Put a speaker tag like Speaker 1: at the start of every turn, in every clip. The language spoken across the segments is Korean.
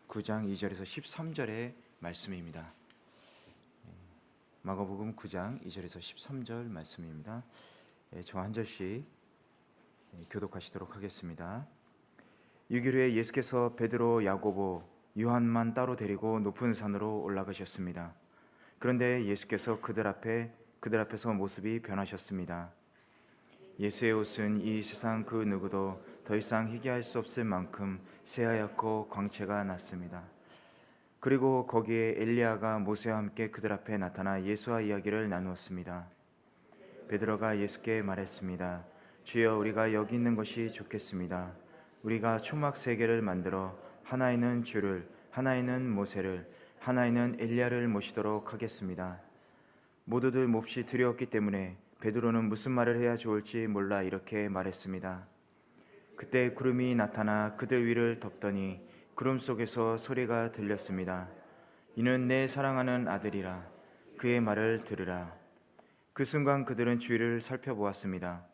Speaker 1: 9장 2절에서 13절의 말씀입니다. 마가복음 9장 2절에서 13절 말씀입니다. 저 한 절씩 교독하시도록 하겠습니다. 6일 후에 예수께서 베드로, 야고보, 요한만 따로 데리고 높은 산으로 올라가셨습니다. 그런데 예수께서 그들 앞에서 모습이 변하셨습니다. 예수의 옷은 이 세상 그 누구도 더 이상 희게할 수 없을 만큼 새하얗고 광채가 났습니다. 그리고 거기에 엘리야가 모세와 함께 그들 앞에 나타나 예수와 이야기를 나누었습니다. 베드로가 예수께 말했습니다. 주여, 우리가 여기 있는 것이 좋겠습니다. 우리가 초막 3개를 만들어 하나에는 주를, 하나에는 모세를, 하나에는 엘리야를 모시도록 하겠습니다. 모두들 몹시 두려웠기 때문에 베드로는 무슨 말을 해야 좋을지 몰라 이렇게 말했습니다. 그때 구름이 나타나 그들 위를 덮더니 구름 속에서 소리가 들렸습니다. 이는 내 사랑하는 아들이라. 그의 말을 들으라. 그 순간 그들은 주위를 살펴보았습니다.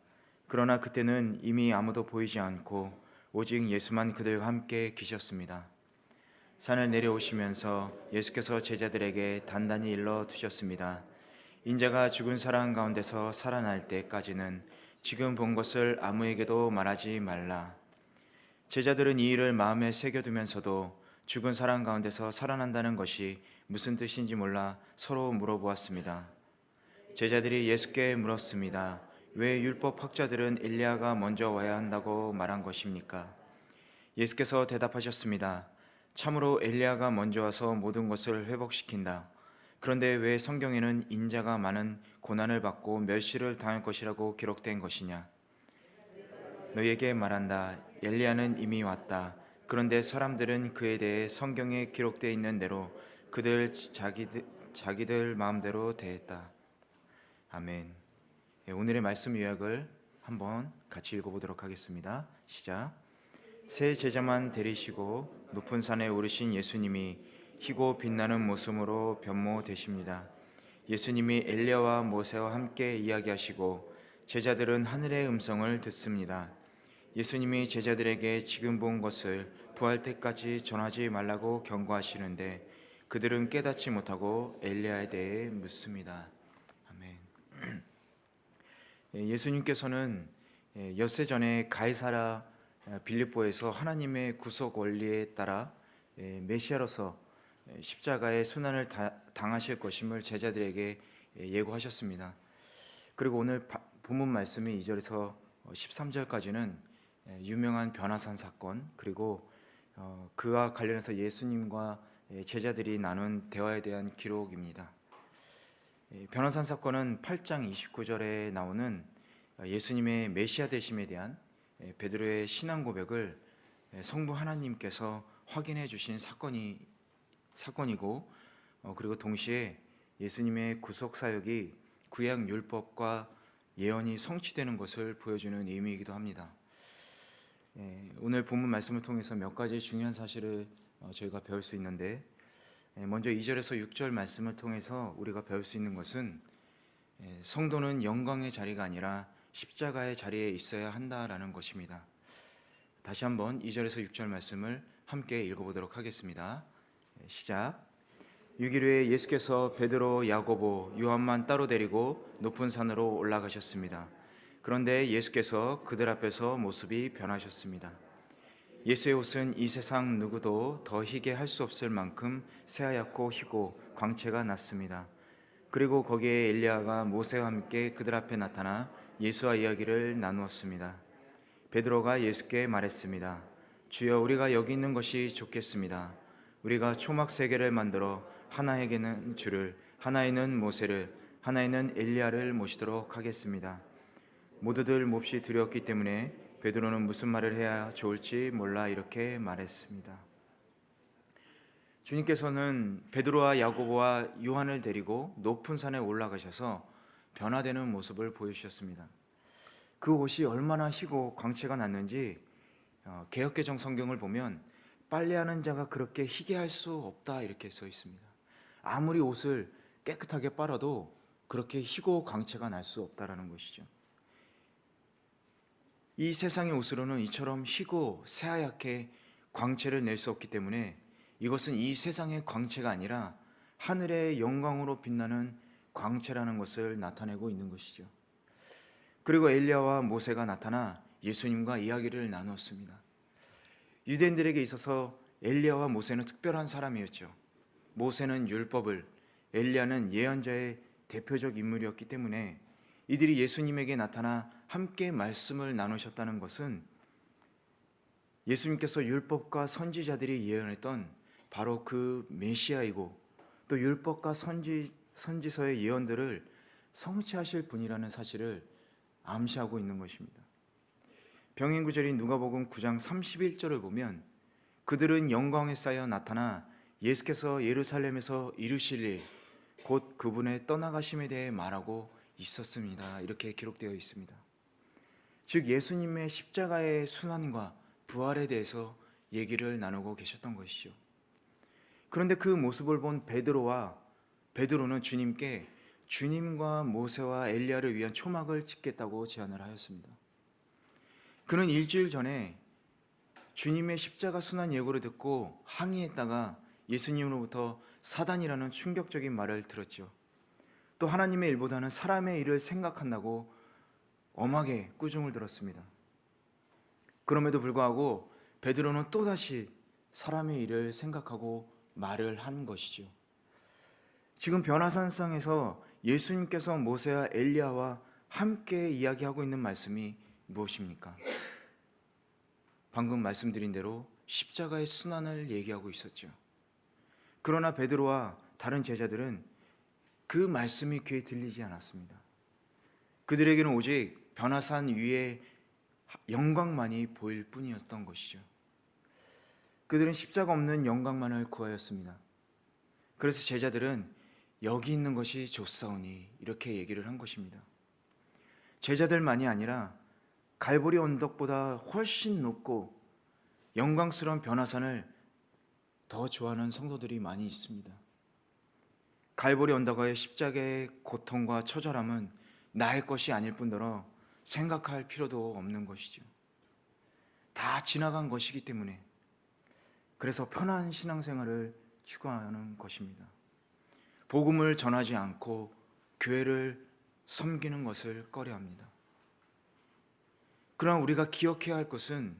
Speaker 1: 그러나 그때는 이미 아무도 보이지 않고 오직 예수만 그들과 함께 계셨습니다. 산을 내려오시면서 예수께서 제자들에게 단단히 일러 두셨습니다. 인자가 죽은 사람 가운데서 살아날 때까지는 지금 본 것을 아무에게도 말하지 말라. 제자들은 이 일을 마음에 새겨두면서도 죽은 사람 가운데서 살아난다는 것이 무슨 뜻인지 몰라 서로 물어보았습니다. 제자들이 예수께 물었습니다. 왜 율법 학자들은 엘리야가 먼저 와야 한다고 말한 것입니까? 예수께서 대답하셨습니다. 참으로 엘리야가 먼저 와서 모든 것을 회복시킨다. 그런데 왜 성경에는 인자가 많은 고난을 받고 멸시를 당할 것이라고 기록된 것이냐? 너희에게 말한다. 엘리야는 이미 왔다. 그런데 사람들은 그에 대해 성경에 기록되어 있는 대로 그들 자기들 마음대로 대했다. 아멘. 오늘의 말씀 요약을 한번 같이 읽어보도록 하겠습니다. 시작. 새 제자만 데리시고 높은 산에 오르신 예수님이 희고 빛나는 모습으로 변모되십니다. 예수님이 엘리야와 모세와 함께 이야기하시고 제자들은 하늘의 음성을 듣습니다. 예수님이 제자들에게 지금 본 것을 부활 때까지 전하지 말라고 경고하시는데 그들은 깨닫지 못하고 엘리야에 대해 묻습니다. 아멘. 예수님께서는 엿새 전에 가이사랴 빌립보에서 하나님의 구속 원리에 따라 메시아로서 십자가의 순환을 당하실 것임을 제자들에게 예고하셨습니다. 그리고 오늘 본문 말씀이 2절에서 13절까지는 유명한 변화산 사건, 그리고 그와 관련해서 예수님과 제자들이 나눈 대화에 대한 기록입니다. 변화산 사건은 8장 29절에 나오는 예수님의 메시아 되심에 대한 베드로의 신앙 고백을 성부 하나님께서 확인해 주신 사건이고, 그리고 동시에 예수님의 구속 사역이 구약 율법과 예언이 성취되는 것을 보여주는 의미이기도 합니다. 오늘 본문 말씀을 통해서 몇 가지 중요한 사실을 저희가 배울 수 있는데, 먼저 2절에서 6절 말씀을 통해서 우리가 배울 수 있는 것은 성도는 영광의 자리가 아니라 십자가의 자리에 있어야 한다라는 것입니다. 다시 한번 2절에서 6절 말씀을 함께 읽어보도록 하겠습니다. 시작. 6일 후에 예수께서 베드로, 야고보, 요한만 따로 데리고 높은 산으로 올라가셨습니다. 그런데 예수께서 그들 앞에서 모습이 변하셨습니다. 예수의 옷은 이 세상 누구도 더 희게 할 수 없을 만큼 새하얗고 희고 광채가 났습니다. 그리고 거기에 엘리야가 모세와 함께 그들 앞에 나타나 예수와 이야기를 나누었습니다. 베드로가 예수께 말했습니다. 주여, 우리가 여기 있는 것이 좋겠습니다. 우리가 초막 3개를 만들어 하나에게는 주를, 하나에는 모세를, 하나에는 엘리야를 모시도록 하겠습니다. 모두들 몹시 두려웠기 때문에 베드로는 무슨 말을 해야 좋을지 몰라 이렇게 말했습니다. 주님께서는 베드로와 야고보와 요한을 데리고 높은 산에 올라가셔서 변화되는 모습을 보여주셨습니다. 그 옷이 얼마나 희고 광채가 났는지 개역개정 성경을 보면 빨래하는 자가 그렇게 희게 할 수 없다 이렇게 써 있습니다. 아무리 옷을 깨끗하게 빨아도 그렇게 희고 광채가 날 수 없다라는 것이죠. 이 세상의 옷으로는 이처럼 희고 새하얗게 광채를 낼 수 없기 때문에 이것은 이 세상의 광채가 아니라 하늘의 영광으로 빛나는 광채라는 것을 나타내고 있는 것이죠. 그리고 엘리야와 모세가 나타나 예수님과 이야기를 나누었습니다. 유대인들에게 있어서 엘리야와 모세는 특별한 사람이었죠. 모세는 율법을, 엘리야는 예언자의 대표적 인물이었기 때문에 이들이 예수님에게 나타나 함께 말씀을 나누셨다는 것은 예수님께서 율법과 선지자들이 예언했던 바로 그 메시아이고 또 율법과 선지서의 예언들을 성취하실 분이라는 사실을 암시하고 있는 것입니다. 병행구절인 누가복음 9장 31절을 보면 그들은 영광에 쌓여 나타나 예수께서 예루살렘에서 이루실 일, 곧 그분의 떠나가심에 대해 말하고 있었습니다. 이렇게 기록되어 있습니다. 즉 예수님의 십자가의 순환과 부활에 대해서 얘기를 나누고 계셨던 것이죠. 그런데 그 모습을 본 베드로는 주님께 주님과 모세와 엘리야를 위한 초막을 짓겠다고 제안을 하였습니다. 그는 일주일 전에 주님의 십자가 순환 예고를 듣고 항의했다가 예수님으로부터 사단이라는 충격적인 말을 들었죠. 또 하나님의 일보다는 사람의 일을 생각한다고 엄하게 꾸중을 들었습니다. 그럼에도 불구하고 베드로는 또다시 사람의 일을 생각하고 말을 한 것이죠. 지금 변화산상에서 예수님께서 모세와 엘리야와 함께 이야기하고 있는 말씀이 무엇입니까? 방금 말씀드린 대로 십자가의 순환을 얘기하고 있었죠. 그러나 베드로와 다른 제자들은 그 말씀이 귀에 들리지 않았습니다. 그들에게는 오직 변화산 위에 영광만이 보일 뿐이었던 것이죠. 그들은 십자가 없는 영광만을 구하였습니다. 그래서 제자들은 여기 있는 것이 좋사오니 이렇게 얘기를 한 것입니다. 제자들만이 아니라 갈보리 언덕보다 훨씬 높고 영광스러운 변화산을 더 좋아하는 성도들이 많이 있습니다. 갈보리 언덕의 십자가의 고통과 처절함은 나의 것이 아닐 뿐더러 생각할 필요도 없는 것이죠. 다 지나간 것이기 때문에 그래서 편한 신앙생활을 추구하는 것입니다. 복음을 전하지 않고 교회를 섬기는 것을 꺼려합니다. 그러나 우리가 기억해야 할 것은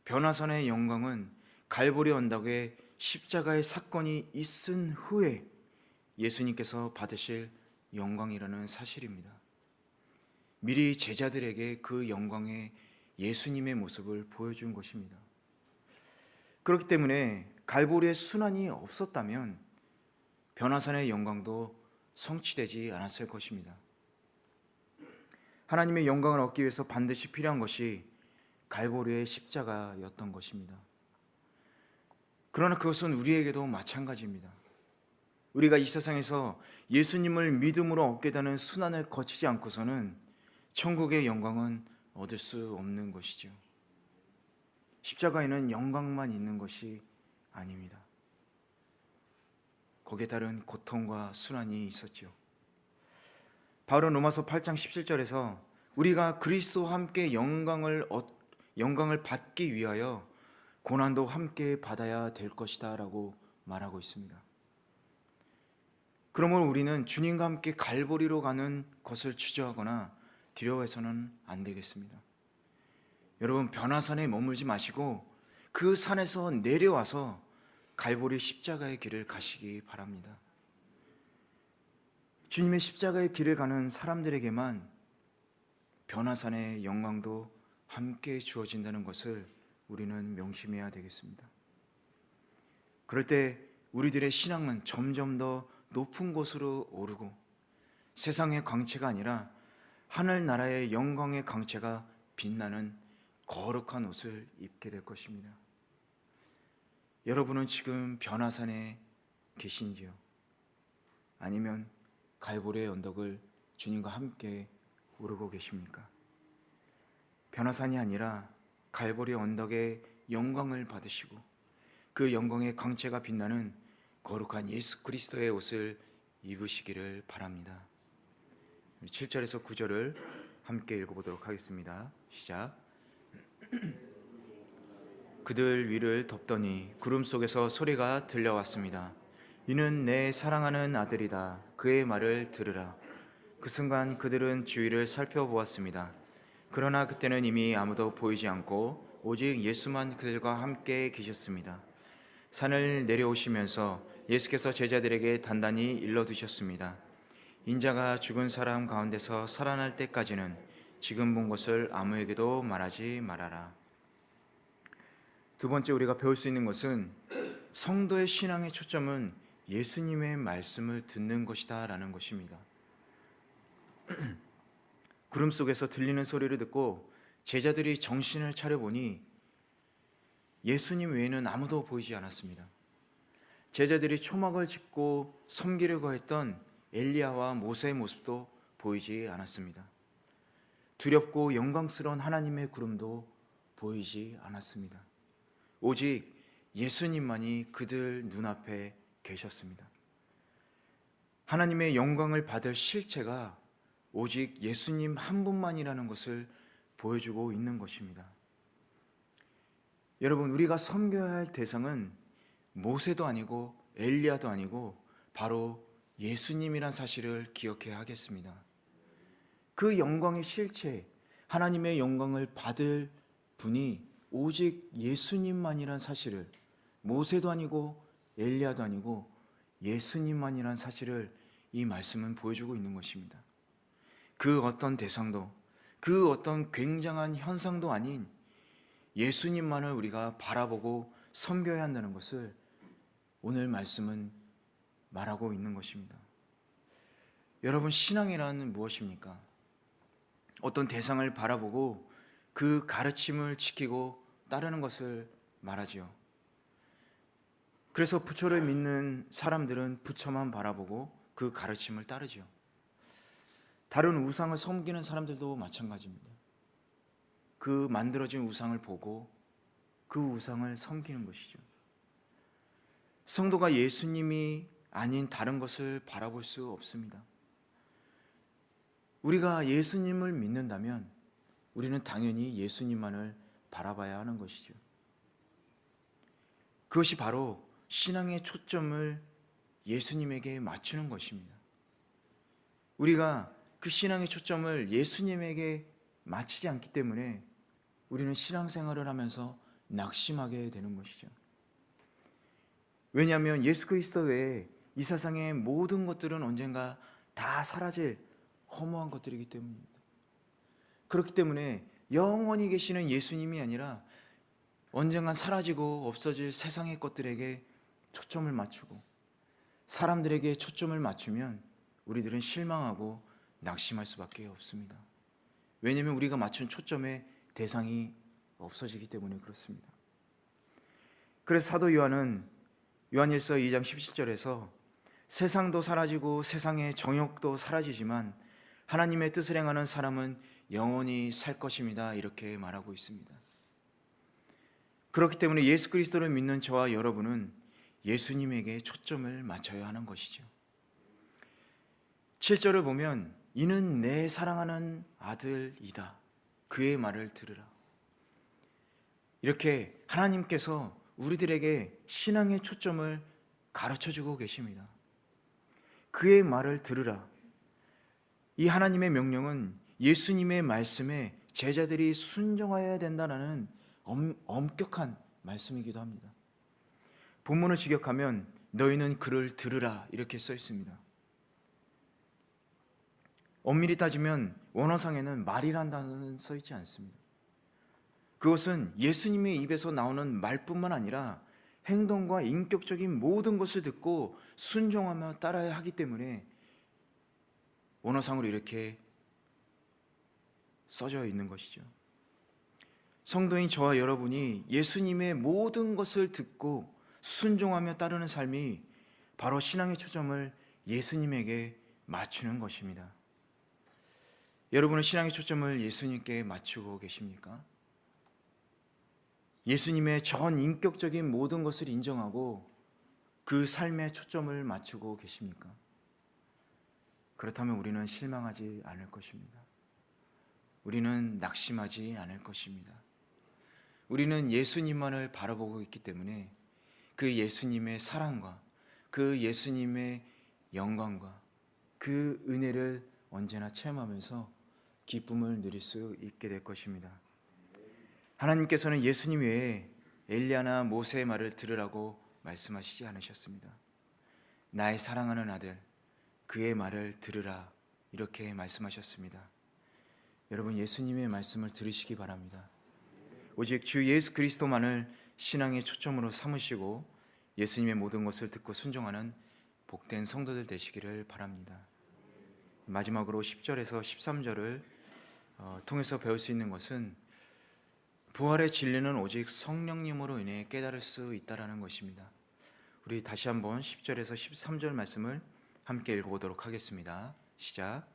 Speaker 1: 변화산의 영광은 갈보리 언덕에 십자가의 사건이 있은 후에 예수님께서 받으실 영광이라는 사실입니다. 미리 제자들에게 그 영광의 예수님의 모습을 보여준 것입니다. 그렇기 때문에 갈보리의 순환이 없었다면 변화산의 영광도 성취되지 않았을 것입니다. 하나님의 영광을 얻기 위해서 반드시 필요한 것이 갈보리의 십자가였던 것입니다. 그러나 그것은 우리에게도 마찬가지입니다. 우리가 이 세상에서 예수님을 믿음으로 얻게 되는 순환을 거치지 않고서는 천국의 영광은 얻을 수 없는 것이죠. 십자가에는 영광만 있는 것이 아닙니다. 거기에 따른 고통과 순환이 있었죠. 바울은 로마서 8장 17절에서 우리가 그리스도와 함께 영광을 받기 위하여 고난도 함께 받아야 될 것이다 라고 말하고 있습니다. 그러므로 우리는 주님과 함께 갈보리로 가는 것을 주저하거나 두려워해서는 안 되겠습니다. 여러분, 변화산에 머물지 마시고 그 산에서 내려와서 갈보리 십자가의 길을 가시기 바랍니다. 주님의 십자가의 길을 가는 사람들에게만 변화산의 영광도 함께 주어진다는 것을 우리는 명심해야 되겠습니다. 그럴 때 우리들의 신앙은 점점 더 높은 곳으로 오르고 세상의 광채가 아니라 하늘나라의 영광의 광채가 빛나는 거룩한 옷을 입게 될 것입니다. 여러분은 지금 변화산에 계신지요? 아니면 갈보리의 언덕을 주님과 함께 오르고 계십니까? 변화산이 아니라 갈보리 언덕의 영광을 받으시고 그 영광의 광채가 빛나는 거룩한 예수 그리스도의 옷을 입으시기를 바랍니다. 7절에서 9절을 함께 읽어보도록 하겠습니다. 시작. 그들 위를 덮더니 구름 속에서 소리가 들려왔습니다. 이는 내 사랑하는 아들이다. 그의 말을 들으라. 그 순간 그들은 주위를 살펴보았습니다. 그러나 그때는 이미 아무도 보이지 않고 오직 예수만 그들과 함께 계셨습니다. 산을 내려오시면서 예수께서 제자들에게 단단히 일러두셨습니다. 인자가 죽은 사람 가운데서 살아날 때까지는 지금 본 것을 아무에게도 말하지 말아라. 두 번째 우리가 배울 수 있는 것은 성도의 신앙의 초점은 예수님의 말씀을 듣는 것이다 라는 것입니다. 구름 속에서 들리는 소리를 듣고 제자들이 정신을 차려보니 예수님 외에는 아무도 보이지 않았습니다. 제자들이 초막을 짓고 섬기려고 했던 엘리야와 모세의 모습도 보이지 않았습니다. 두렵고 영광스러운 하나님의 구름도 보이지 않았습니다. 오직 예수님만이 그들 눈앞에 계셨습니다. 하나님의 영광을 받을 실체가 오직 예수님 한 분만이라는 것을 보여주고 있는 것입니다. 여러분, 우리가 섬겨야 할 대상은 모세도 아니고 엘리야도 아니고 바로 예수님이란 사실을 기억해야 하겠습니다. 그 영광의 실체, 하나님의 영광을 받을 분이 오직 예수님만이란 사실을, 모세도 아니고 엘리야도 아니고 예수님만이란 사실을 이 말씀은 보여주고 있는 것입니다. 그 어떤 대상도, 그 어떤 굉장한 현상도 아닌 예수님만을 우리가 바라보고 섬겨야 한다는 것을 오늘 말씀은 말하고 있는 것입니다. 여러분, 신앙이란 무엇입니까? 어떤 대상을 바라보고 그 가르침을 지키고 따르는 것을 말하지요. 그래서 부처를 믿는 사람들은 부처만 바라보고 그 가르침을 따르지요. 다른 우상을 섬기는 사람들도 마찬가지입니다. 그 만들어진 우상을 보고 그 우상을 섬기는 것이죠. 성도가 예수님이 아닌 다른 것을 바라볼 수 없습니다. 우리가 예수님을 믿는다면 우리는 당연히 예수님만을 바라봐야 하는 것이죠. 그것이 바로 신앙의 초점을 예수님에게 맞추는 것입니다. 우리가 그 신앙의 초점을 예수님에게 맞추지 않기 때문에 우리는 신앙생활을 하면서 낙심하게 되는 것이죠. 왜냐하면 예수 그리스도 외에 이 세상의 모든 것들은 언젠가 다 사라질 허무한 것들이기 때문입니다. 그렇기 때문에 영원히 계시는 예수님이 아니라 언젠간 사라지고 없어질 세상의 것들에게 초점을 맞추고 사람들에게 초점을 맞추면 우리들은 실망하고 낙심할 수밖에 없습니다. 왜냐하면 우리가 맞춘 초점의 대상이 없어지기 때문에 그렇습니다. 그래서 사도 요한은 요한일서 2장 17절에서 세상도 사라지고 세상의 정욕도 사라지지만 하나님의 뜻을 행하는 사람은 영원히 살 것입니다. 이렇게 말하고 있습니다. 그렇기 때문에 예수 그리스도를 믿는 저와 여러분은 예수님에게 초점을 맞춰야 하는 것이죠. 7절을 보면 이는 내 사랑하는 아들이다. 그의 말을 들으라. 이렇게 하나님께서 우리들에게 신앙의 초점을 가르쳐주고 계십니다. 그의 말을 들으라. 이 하나님의 명령은 예수님의 말씀에 제자들이 순종해야 된다는 엄격한 말씀이기도 합니다. 본문을 직역하면 너희는 그를 들으라 이렇게 써 있습니다. 엄밀히 따지면 원어상에는 말이란 단어는 써 있지 않습니다. 그것은 예수님의 입에서 나오는 말뿐만 아니라 행동과 인격적인 모든 것을 듣고 순종하며 따라야 하기 때문에 원어상으로 이렇게 써져 있는 것이죠. 성도인 저와 여러분이 예수님의 모든 것을 듣고 순종하며 따르는 삶이 바로 신앙의 초점을 예수님에게 맞추는 것입니다. 여러분은 신앙의 초점을 예수님께 맞추고 계십니까? 예수님의 전 인격적인 모든 것을 인정하고 그 삶에 초점을 맞추고 계십니까? 그렇다면 우리는 실망하지 않을 것입니다. 우리는 낙심하지 않을 것입니다. 우리는 예수님만을 바라보고 있기 때문에 그 예수님의 사랑과 그 예수님의 영광과 그 은혜를 언제나 체험하면서 기쁨을 누릴 수 있게 될 것입니다. 하나님께서는 예수님 외에 엘리야나 모세의 말을 들으라고 말씀하시지 않으셨습니다. 나의 사랑하는 아들, 그의 말을 들으라, 이렇게 말씀하셨습니다. 여러분, 예수님의 말씀을 들으시기 바랍니다. 오직 주 예수 그리스도만을 신앙의 초점으로 삼으시고 예수님의 모든 것을 듣고 순종하는 복된 성도들 되시기를 바랍니다. 마지막으로 10절에서 13절을 통해서 배울 수 있는 것은 부활의 진리는 오직 성령님으로 인해 깨달을 수 있다는 것입니다. 우리 다시 한번 10절에서 13절 말씀을 함께 읽어보도록 하겠습니다. 시작.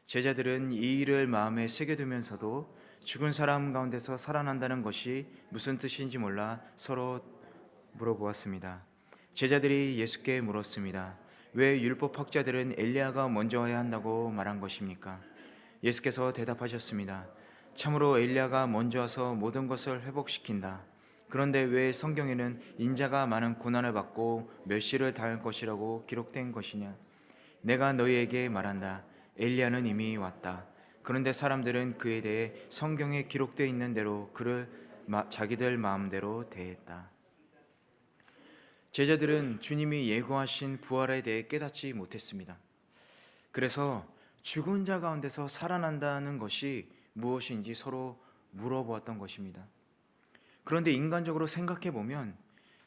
Speaker 1: 제자들은 이 일을 마음에 새겨두면서도 죽은 사람 가운데서 살아난다는 것이 무슨 뜻인지 몰라 서로 물어보았습니다. 제자들이 예수께 물었습니다. 왜 율법학자들은 엘리야가 먼저 와야 한다고 말한 것입니까? 예수께서 대답하셨습니다. 참으로 엘리야가 먼저 와서 모든 것을 회복시킨다. 그런데 왜 성경에는 인자가 많은 고난을 받고 멸시를 당할 것이라고 기록된 것이냐? 내가 너희에게 말한다. 엘리야는 이미 왔다. 그런데 사람들은 그에 대해 성경에 기록되어 있는 대로 그를 자기들 마음대로 대했다. 제자들은 주님이 예고하신 부활에 대해 깨닫지 못했습니다. 그래서 죽은 자 가운데서 살아난다는 것이 무엇인지 서로 물어보았던 것입니다. 그런데 인간적으로 생각해 보면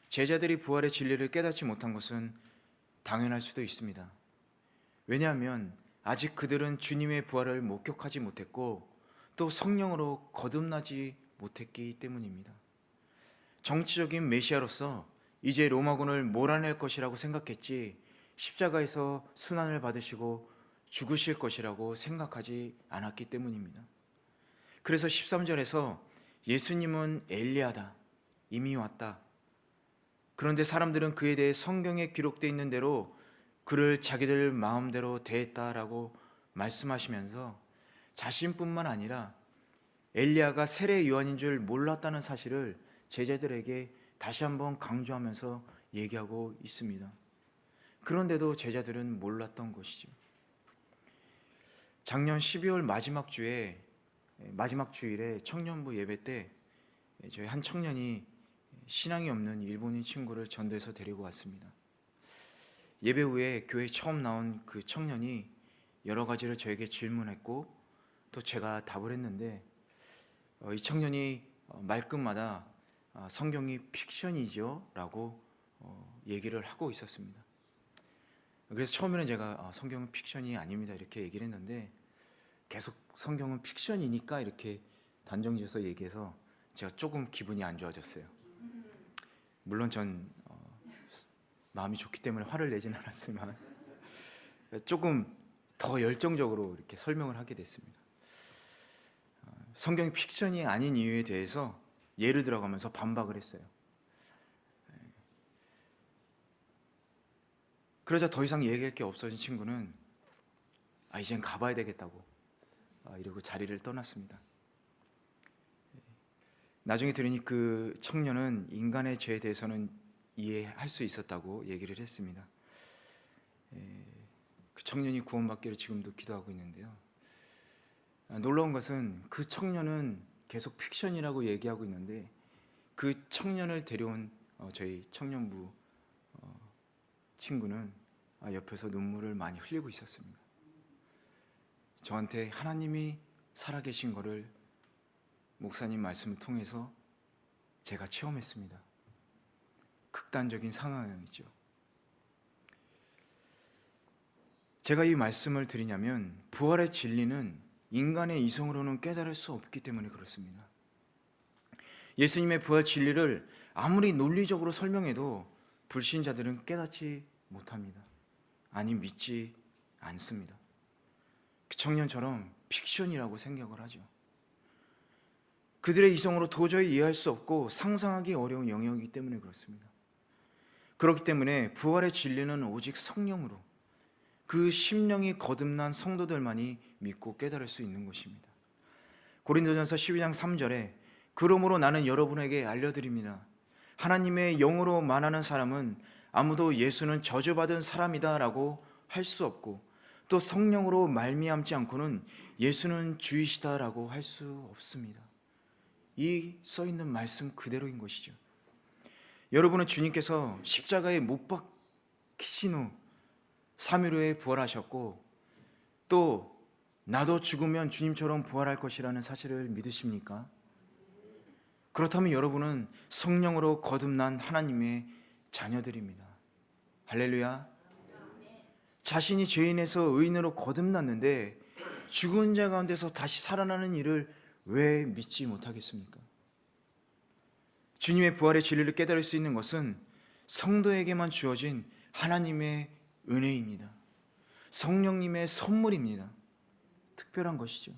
Speaker 1: 제자들이 부활의 진리를 깨닫지 못한 것은 당연할 수도 있습니다. 왜냐하면 아직 그들은 주님의 부활을 목격하지 못했고 또 성령으로 거듭나지 못했기 때문입니다. 정치적인 메시아로서 이제 로마군을 몰아낼 것이라고 생각했지 십자가에서 순환을 받으시고 죽으실 것이라고 생각하지 않았기 때문입니다. 그래서 13절에서 예수님은 엘리야다, 이미 왔다. 그런데 사람들은 그에 대해 성경에 기록되어 있는 대로 그를 자기들 마음대로 대했다라고 말씀하시면서 자신뿐만 아니라 엘리야가 세례 요한인 줄 몰랐다는 사실을 제자들에게 다시 한번 강조하면서 얘기하고 있습니다. 그런데도 제자들은 몰랐던 것이죠. 작년 12월 마지막 주일에 청년부 예배 때 저희 한 청년이 신앙이 없는 일본인 친구를 전도해서 데리고 왔습니다. 예배 후에 교회에 처음 나온 그 청년이 여러 가지를 저에게 질문했고 또 제가 답을 했는데 이 청년이 말끝마다 성경이 픽션이죠 라고 얘기를 하고 있었습니다. 그래서 처음에는 제가 성경은 픽션이 아닙니다 이렇게 얘기를 했는데 계속 성경은 픽션이니까 이렇게 단정지어서 얘기해서 제가 조금 기분이 안 좋아졌어요. 물론 전 마음이 좋기 때문에 화를 내진 않았지만 조금 더 열정적으로 이렇게 설명을 하게 됐습니다. 성경이 픽션이 아닌 이유에 대해서 예를 들어가면서 반박을 했어요. 그러자 더 이상 얘기할 게 없어진 친구는 이젠 가봐야 되겠다고 이러고 자리를 떠났습니다. 나중에 들으니 그 청년은 인간의 죄에 대해서는 이해할 수 있었다고 얘기를 했습니다. 그 청년이 구원받기를 지금도 기도하고 있는데요. 놀라운 것은 그 청년은 계속 픽션이라고 얘기하고 있는데 그 청년을 데려온 저희 청년부 친구는 옆에서 눈물을 많이 흘리고 있었습니다. 저한테 하나님이 살아계신 것을 목사님 말씀을 통해서 제가 체험했습니다. 극단적인 상황이죠. 제가 이 말씀을 드리냐면 부활의 진리는 인간의 이성으로는 깨달을 수 없기 때문에 그렇습니다. 예수님의 부활 진리를 아무리 논리적으로 설명해도 불신자들은 깨닫지 못합니다. 아니 믿지 않습니다. 그 청년처럼 픽션이라고 생각을 하죠. 그들의 이성으로 도저히 이해할 수 없고 상상하기 어려운 영역이기 때문에 그렇습니다. 그렇기 때문에 부활의 진리는 오직 성령으로 그 심령이 거듭난 성도들만이 믿고 깨달을 수 있는 것입니다. 고린도전서 12장 3절에 그러므로 나는 여러분에게 알려드립니다. 하나님의 영으로 말하는 사람은 아무도 예수는 저주받은 사람이다 라고 할 수 없고, 또 성령으로 말미암지 않고는 예수는 주이시다 라고 할 수 없습니다. 이 써있는 말씀 그대로인 것이죠. 여러분은 주님께서 십자가에 못 박히신 후 3일 후에 부활하셨고, 또 나도 죽으면 주님처럼 부활할 것이라는 사실을 믿으십니까? 그렇다면 여러분은 성령으로 거듭난 하나님의 자녀들입니다. 할렐루야. 자신이 죄인에서 의인으로 거듭났는데 죽은 자 가운데서 다시 살아나는 일을 왜 믿지 못하겠습니까? 주님의 부활의 진리를 깨달을 수 있는 것은 성도에게만 주어진 하나님의 은혜입니다. 성령님의 선물입니다. 특별한 것이죠.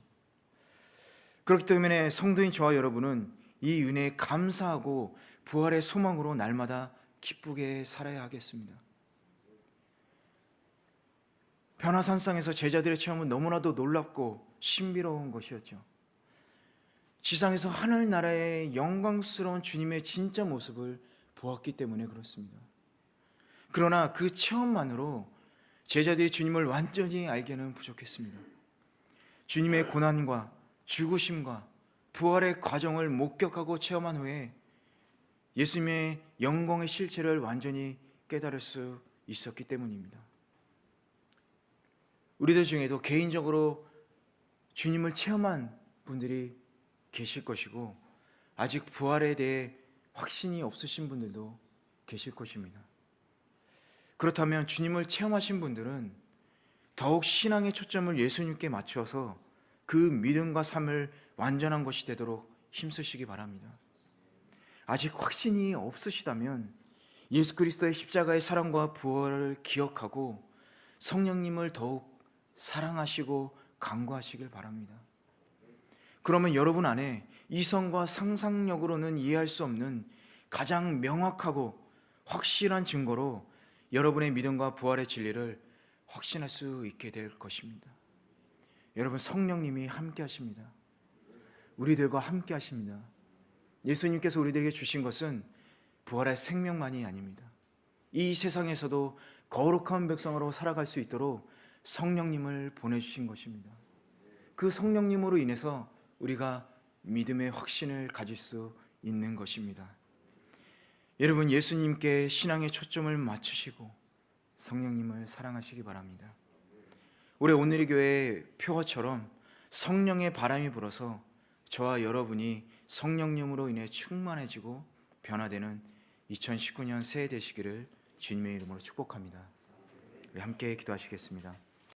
Speaker 1: 그렇기 때문에 성도인 저와 여러분은 이 은혜에 감사하고 부활의 소망으로 날마다 기쁘게 살아야 하겠습니다. 변화산상에서 제자들의 체험은 너무나도 놀랍고 신비로운 것이었죠. 지상에서 하늘나라의 영광스러운 주님의 진짜 모습을 보았기 때문에 그렇습니다. 그러나 그 체험만으로 제자들이 주님을 완전히 알기는 부족했습니다. 주님의 고난과 죽으심과 부활의 과정을 목격하고 체험한 후에 예수님의 영광의 실체를 완전히 깨달을 수 있었기 때문입니다. 우리들 중에도 개인적으로 주님을 체험한 분들이 계실 것이고, 아직 부활에 대해 확신이 없으신 분들도 계실 것입니다. 그렇다면 주님을 체험하신 분들은 더욱 신앙의 초점을 예수님께 맞추어서 그 믿음과 삶을 완전한 것이 되도록 힘쓰시기 바랍니다. 아직 확신이 없으시다면 예수 그리스도의 십자가의 사랑과 부활을 기억하고 성령님을 더욱 사랑하시고 간구하시길 바랍니다. 그러면 여러분 안에 이성과 상상력으로는 이해할 수 없는 가장 명확하고 확실한 증거로 여러분의 믿음과 부활의 진리를 확신할 수 있게 될 것입니다. 여러분, 성령님이 함께 하십니다. 우리들과 함께 하십니다. 예수님께서 우리들에게 주신 것은 부활의 생명만이 아닙니다. 이 세상에서도 거룩한 백성으로 살아갈 수 있도록 성령님을 보내주신 것입니다. 그 성령님으로 인해서 우리가 믿음의 확신을 가질 수 있는 것입니다. 여러분, 예수님께 신앙의 초점을 맞추시고 성령님을 사랑하시기 바랍니다. 올해 오늘의 교회 표어처럼 성령의 바람이 불어서 저와 여러분이 성령님으로 인해 충만해지고 변화되는 2019년 새해 되시기를 주님의 이름으로 축복합니다. 우리 함께 기도하시겠습니다.